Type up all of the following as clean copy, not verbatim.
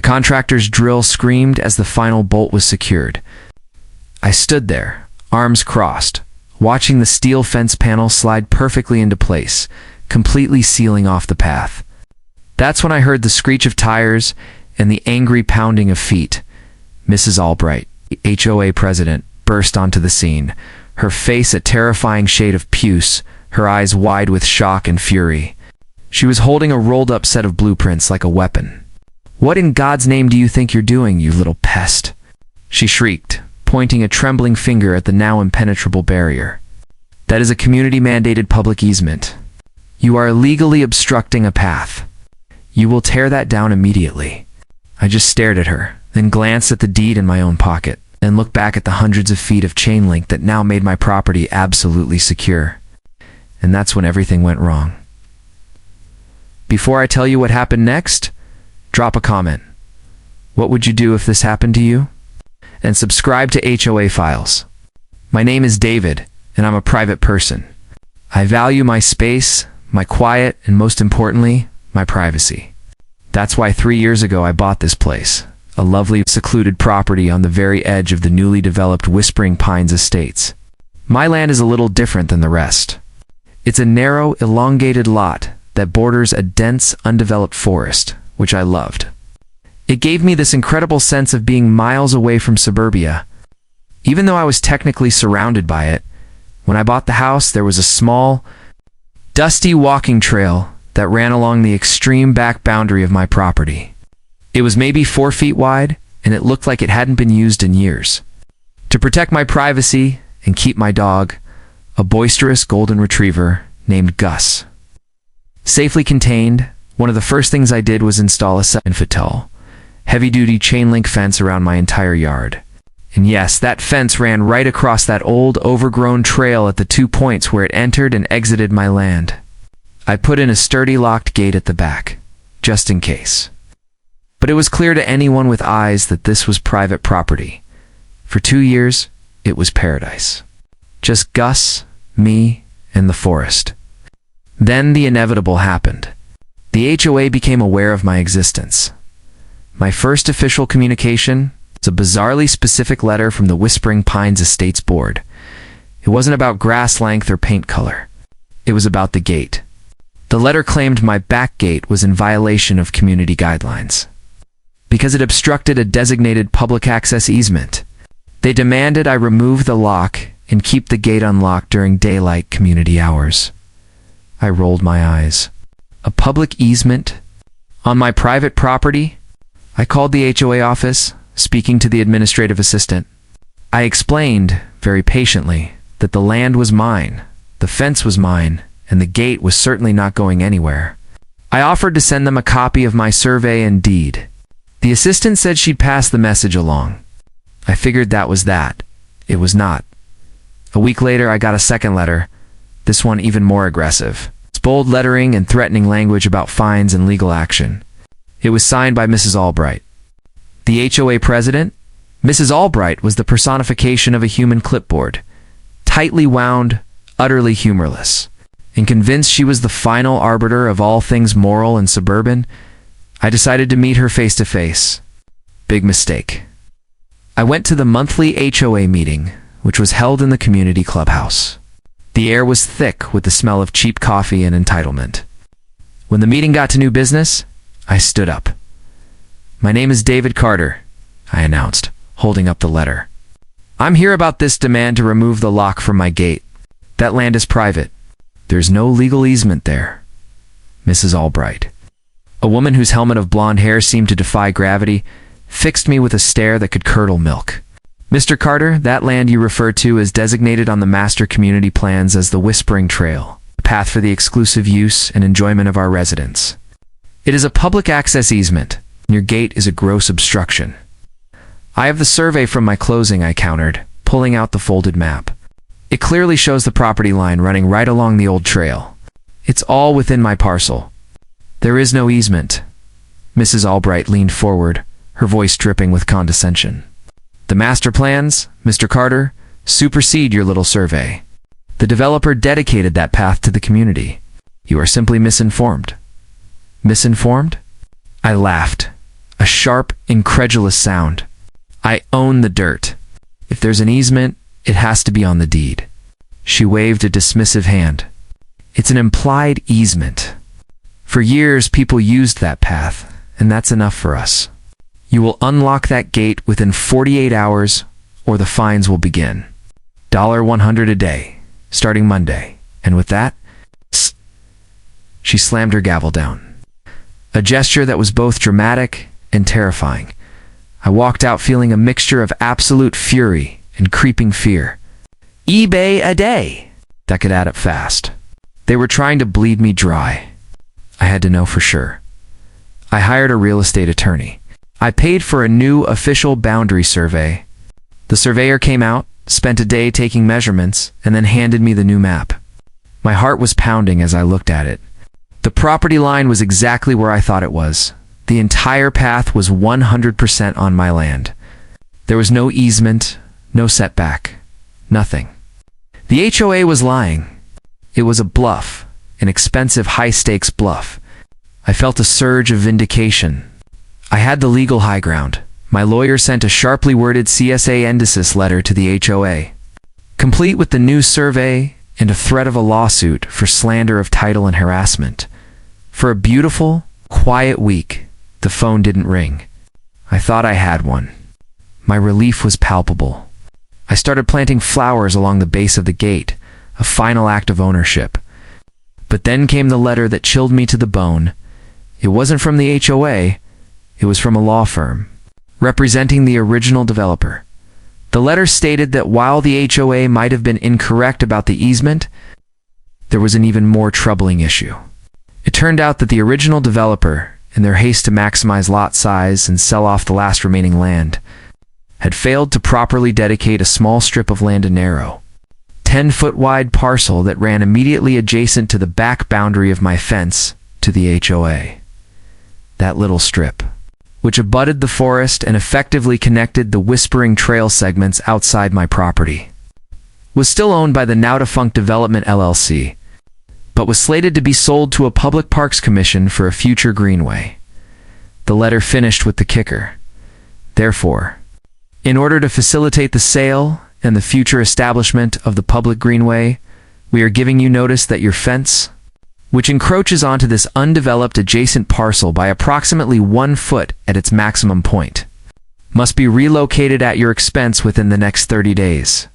contractor's drill screamed as the final bolt was secured. I stood there, arms crossed, watching the steel fence panel slide perfectly into place, completely sealing off the path. That's when I heard the screech of tires and the angry pounding of feet. Mrs. Albright, the HOA president, burst onto the scene, her face a terrifying shade of puce, her eyes wide with shock and fury. She was holding a rolled-up set of blueprints like a weapon. "What in God's name do you think you're doing, you little pest?" she shrieked, pointing a trembling finger at the now impenetrable barrier. "That is a community-mandated public easement. You are illegally obstructing a path. You will tear that down immediately." I just stared at her, then glanced at the deed in my own pocket, and looked back at the hundreds of feet of chain link that now made my property absolutely secure. And that's when everything went wrong. Before I tell you what happened next, drop a comment. What would you do if this happened to you? And subscribe to HOA Files. My name is David, and I'm a private person. I value my space, my quiet, and most importantly, my privacy. That's why 3 years ago I bought this place, a lovely secluded property on the very edge of the newly developed Whispering Pines Estates. My land is a little different than the rest. It's a narrow, elongated lot that borders a dense, undeveloped forest, which I loved. It gave me this incredible sense of being miles away from suburbia. Even though I was technically surrounded by it, when I bought the house, there was a small, dusty walking trail that ran along the extreme back boundary of my property. It was maybe 4 feet wide, and it looked like it hadn't been used in years. To protect my privacy and keep my dog, a boisterous golden retriever named Gus, safely contained, one of the first things I did was install a 7-foot tall, heavy-duty chain-link fence around my entire yard. And yes, that fence ran right across that old, overgrown trail at the 2 points where it entered and exited my land. I put in a sturdy locked gate at the back, just in case. But it was clear to anyone with eyes that this was private property. For 2 years, it was paradise. Just Gus, me, and the forest. Then the inevitable happened. The HOA became aware of my existence. My first official communication was a bizarrely specific letter from the Whispering Pines Estates Board. It wasn't about grass length or paint color. It was about the gate. The letter claimed my back gate was in violation of community guidelines because it obstructed a designated public access easement. They demanded I remove the lock and keep the gate unlocked during daylight community hours. I rolled my eyes. A public easement? On my private property? I called the HOA office, speaking to the administrative assistant. I explained, very patiently, that the land was mine, the fence was mine, and the gate was certainly not going anywhere. I offered to send them a copy of my survey and deed. The assistant said she'd pass the message along. I figured that was that. It was not. A week later, I got a second letter, this one even more aggressive. It's bold lettering and threatening language about fines and legal action. It was signed by Mrs. Albright. The HOA president? Mrs. Albright was the personification of a human clipboard, tightly wound, utterly humorless. And convinced she was the final arbiter of all things moral and suburban, I decided to meet her face to face. Big mistake. I went to the monthly HOA meeting, which was held in the community clubhouse. The air was thick with the smell of cheap coffee and entitlement. When the meeting got to new business, I stood up. "My name is David Carter," I announced, holding up the letter. "I'm here about this demand to remove the lock from my gate. That land is private. There's no legal easement there." Mrs. Albright, a woman whose helmet of blonde hair seemed to defy gravity, fixed me with a stare that could curdle milk. "Mr. Carter, that land you refer to is designated on the master community plans as the Whispering Trail, a path for the exclusive use and enjoyment of our residents. It is a public access easement, and your gate is a gross obstruction." "I have the survey from my closing," I countered, pulling out the folded map. "It clearly shows the property line running right along the old trail. It's all within my parcel. There is no easement." Mrs. Albright leaned forward, her voice dripping with condescension. "The master plans, Mr. Carter, supersede your little survey. The developer dedicated that path to the community. You are simply misinformed." "Misinformed?" I laughed. A sharp, incredulous sound. I own the dirt. If there's an easement, it has to be on the deed. She waved a dismissive hand. It's an implied easement. For years, people used that path, and that's enough for us. You will unlock that gate within 48 hours, or the fines will begin. $100 a day, starting Monday. And with that, she slammed her gavel down. A gesture that was both dramatic and terrifying. I walked out feeling a mixture of absolute fury and creeping fear. eBay a day! That could add up fast. They were trying to bleed me dry. I had to know for sure. I hired a real estate attorney. I paid for a new official boundary survey. The surveyor came out, spent a day taking measurements, and then handed me the new map. My heart was pounding as I looked at it. The property line was exactly where I thought it was. The entire path was 100% on my land. There was no easement, no setback, nothing. The HOA was lying. It was a bluff, an expensive high-stakes bluff. I felt a surge of vindication. I had the legal high ground. My lawyer sent a sharply worded CSA endesis letter to the HOA, complete with the new survey and a threat of a lawsuit for slander of title and harassment. For a beautiful, quiet week, the phone didn't ring. I thought I had one. My relief was palpable. I started planting flowers along the base of the gate, a final act of ownership. But then came the letter that chilled me to the bone. It wasn't from the HOA. It was from a law firm, representing the original developer. The letter stated that while the HOA might have been incorrect about the easement, there was an even more troubling issue. It turned out that the original developer, in their haste to maximize lot size and sell off the last remaining land, had failed to properly dedicate a small strip of land, a narrow, 10-foot wide parcel that ran immediately adjacent to the back boundary of my fence to the HOA. That little strip, which abutted the forest and effectively connected the Whispering Trail segments outside my property, was still owned by the now-defunct Development LLC, but was slated to be sold to a Public Parks Commission for a future greenway. The letter finished with the kicker. Therefore, in order to facilitate the sale and the future establishment of the public greenway, we are giving you notice that your fence, which encroaches onto this undeveloped adjacent parcel by approximately 1 foot at its maximum point, must be relocated at your expense within the next 30 days.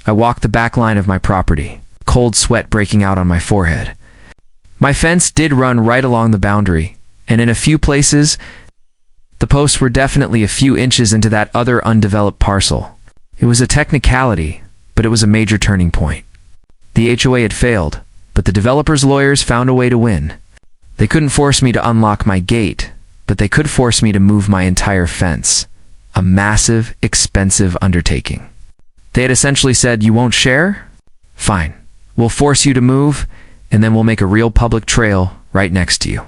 I walked the back line of my property, cold sweat breaking out on my forehead. My fence did run right along the boundary, and in a few places, the posts were definitely a few inches into that other undeveloped parcel. It was a technicality, but it was a major turning point. The HOA had failed, but the developer's lawyers found a way to win. They couldn't force me to unlock my gate, but they could force me to move my entire fence. A massive, expensive undertaking. They had essentially said, "You won't share? Fine. We'll force you to move, and then we'll make a real public trail right next to you.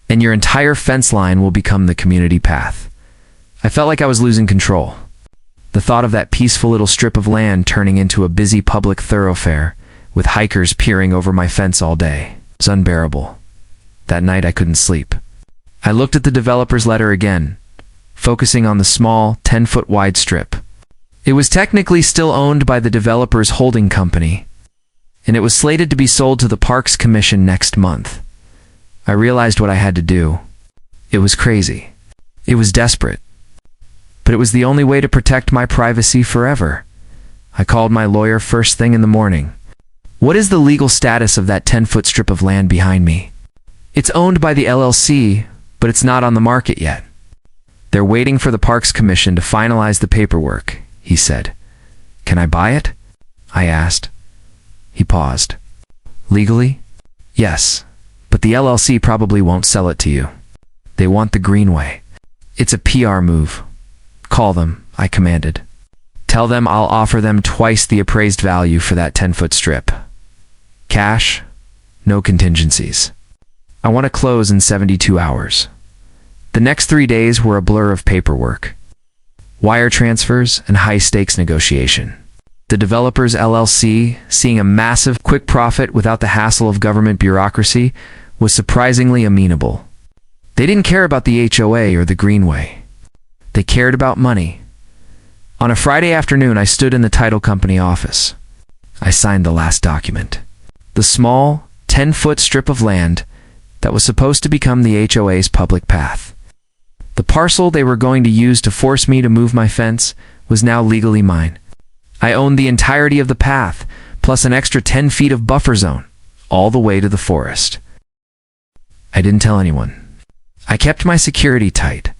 And your entire fence line will become the community path." I felt like I was losing control. The thought of that peaceful little strip of land turning into a busy public thoroughfare, with hikers peering over my fence all day, was unbearable. That night I couldn't sleep. I looked at the developer's letter again, focusing on the small, 10-foot wide strip. It was technically still owned by the developer's holding company, and it was slated to be sold to the Parks Commission next month. I realized what I had to do. It was crazy. It was desperate. But it was the only way to protect my privacy forever. I called my lawyer first thing in the morning. "What is the legal status of that 10-foot strip of land behind me?" "It's owned by the LLC, but it's not on the market yet. They're waiting for the Parks Commission to finalize the paperwork," he said. "Can I buy it?" I asked. He paused. "Legally? Yes, but the LLC probably won't sell it to you. They want the greenway. It's a PR move. Call them," I commanded. "Tell them I'll offer them twice the appraised value for that 10-foot strip. Cash, no contingencies. I want to close in 72 hours. The next 3 days were a blur of paperwork, wire transfers, and high-stakes negotiation. The developers LLC, seeing a massive, quick profit without the hassle of government bureaucracy, was surprisingly amenable. They didn't care about the HOA or the greenway. They cared about money. On a Friday afternoon, I stood in the title company office. I signed the last document. The small, 10-foot strip of land that was supposed to become the HOA's public path. The parcel they were going to use to force me to move my fence was now legally mine. I owned the entirety of the path, plus an extra 10 feet of buffer zone, all the way to the forest. I didn't tell anyone. I kept my security tight.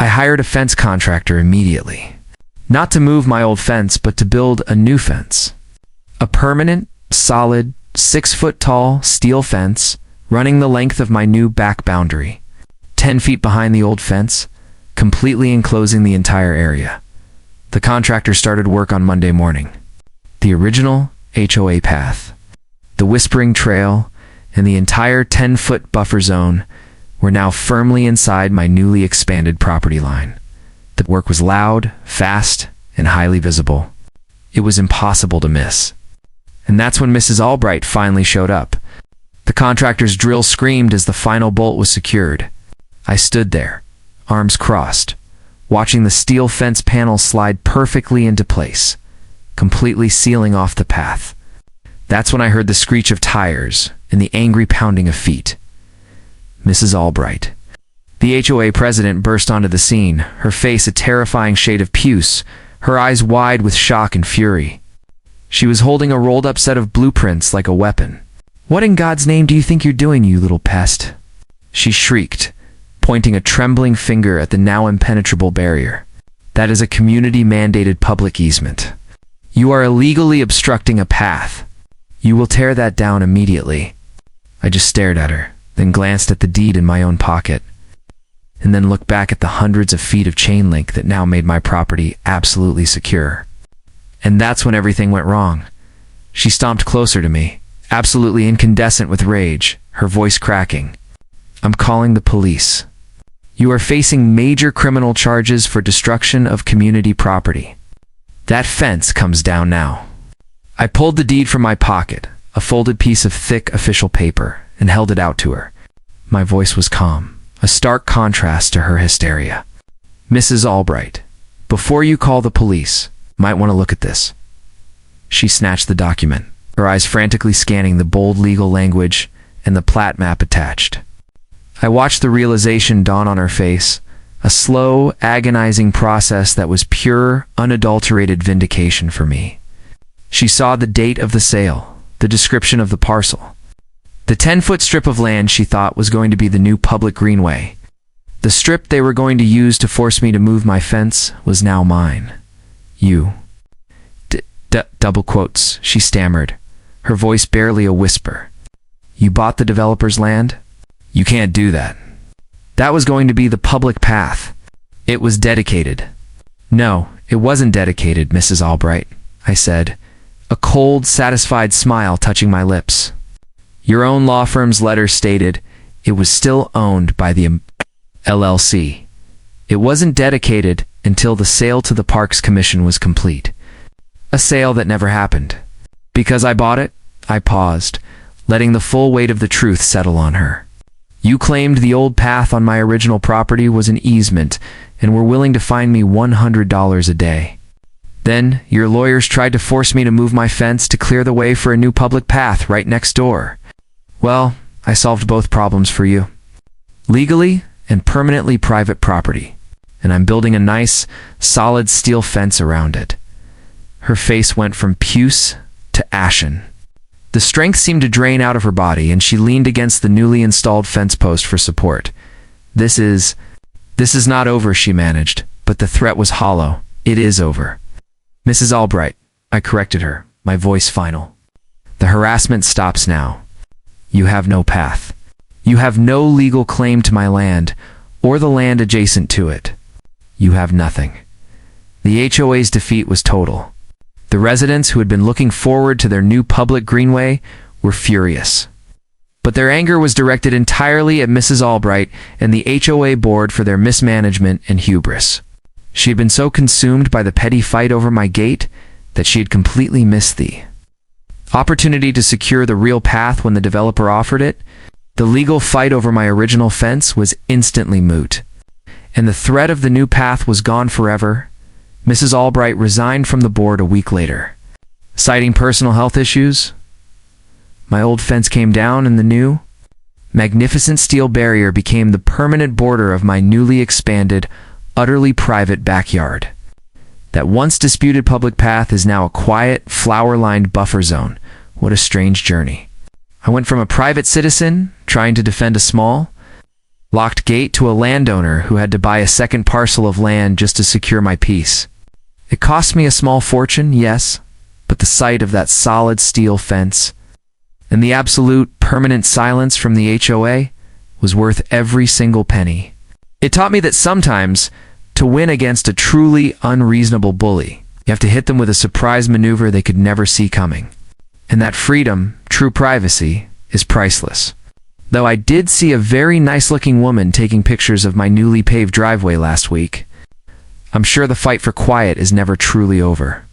I hired a fence contractor immediately. Not to move my old fence, but to build a new fence. A permanent, solid, 6-foot-tall steel fence running the length of my new back boundary, 10 feet behind the old fence, completely enclosing the entire area. The contractor started work on Monday morning. The original HOA path, the Whispering Trail, and the entire 10-foot buffer zone were now firmly inside my newly expanded property line. The work was loud, fast, and highly visible. It was impossible to miss. And that's when Mrs. Albright finally showed up. The contractor's drill screamed as the final bolt was secured. I stood there, arms crossed, watching the steel fence panel slide perfectly into place, completely sealing off the path. That's when I heard the screech of tires and the angry pounding of feet. Mrs. Albright. The HOA president burst onto the scene, her face a terrifying shade of puce, her eyes wide with shock and fury. She was holding a rolled-up set of blueprints like a weapon. "What in God's name do you think you're doing, you little pest?" she shrieked, pointing a trembling finger at the now impenetrable barrier. "That is a community-mandated public easement. You are illegally obstructing a path. You will tear that down immediately." I just stared at her, then glanced at the deed in my own pocket, and then looked back at the hundreds of feet of chain link that now made my property absolutely secure. And that's when everything went wrong. She stomped closer to me, absolutely incandescent with rage, her voice cracking. "I'm calling the police. You are facing major criminal charges for destruction of community property. That fence comes down now." I pulled the deed from my pocket, a folded piece of thick official paper, and held it out to her. My voice was calm, a stark contrast to her hysteria. "Mrs. Albright, before you call the police, might want to look at this." She snatched the document, her eyes frantically scanning the bold legal language and the plat map attached. I watched the realization dawn on her face, a slow, agonizing process that was pure, unadulterated vindication for me. She saw the date of the sale, the description of the parcel. The 10-foot strip of land she thought was going to be the new public greenway. The strip they were going to use to force me to move my fence was now mine. "You." Double quotes, she stammered, her voice barely a whisper. "You bought the developer's land? You can't do that. That was going to be the public path. It was dedicated." "No, it wasn't dedicated, Mrs. Albright," I said, a cold, satisfied smile touching my lips. "Your own law firm's letter stated it was still owned by the LLC. It wasn't dedicated until the sale to the Parks Commission was complete. A sale that never happened. Because I bought it," I paused, letting the full weight of the truth settle on her. "You claimed the old path on my original property was an easement and were willing to fine me $100 a day. Then your lawyers tried to force me to move my fence to clear the way for a new public path right next door. Well, I solved both problems for you. Legally and permanently private property. And I'm building a nice, solid steel fence around it." Her face went from puce to ashen. The strength seemed to drain out of her body, and she leaned against the newly installed fence post for support. This is not over," she managed, but the threat was hollow. "It is over." "Mrs. Albright," I corrected her, my voice final. "The harassment stops now. You have no path. You have no legal claim to my land, or the land adjacent to it. You have nothing." The HOA's defeat was total. The residents who had been looking forward to their new public greenway were furious. But their anger was directed entirely at Mrs. Albright and the HOA board for their mismanagement and hubris. She had been so consumed by the petty fight over my gate that she had completely missed the opportunity to secure the real path when the developer offered it. The legal fight over my original fence was instantly moot, and the threat of the new path was gone forever. Mrs. Albright resigned from the board a week later, citing personal health issues. My old fence came down, and the new, magnificent steel barrier became the permanent border of my newly expanded, utterly private backyard. That once disputed public path is now a quiet, flower-lined buffer zone. What a strange journey. I went from a private citizen trying to defend a small, locked gate to a landowner who had to buy a second parcel of land just to secure my peace. It cost me a small fortune, yes, but the sight of that solid steel fence and the absolute permanent silence from the HOA was worth every single penny. It taught me that sometimes, to win against a truly unreasonable bully, you have to hit them with a surprise maneuver they could never see coming. And that freedom, true privacy, is priceless. Though I did see a very nice-looking woman taking pictures of my newly paved driveway last week, I'm sure the fight for quiet is never truly over.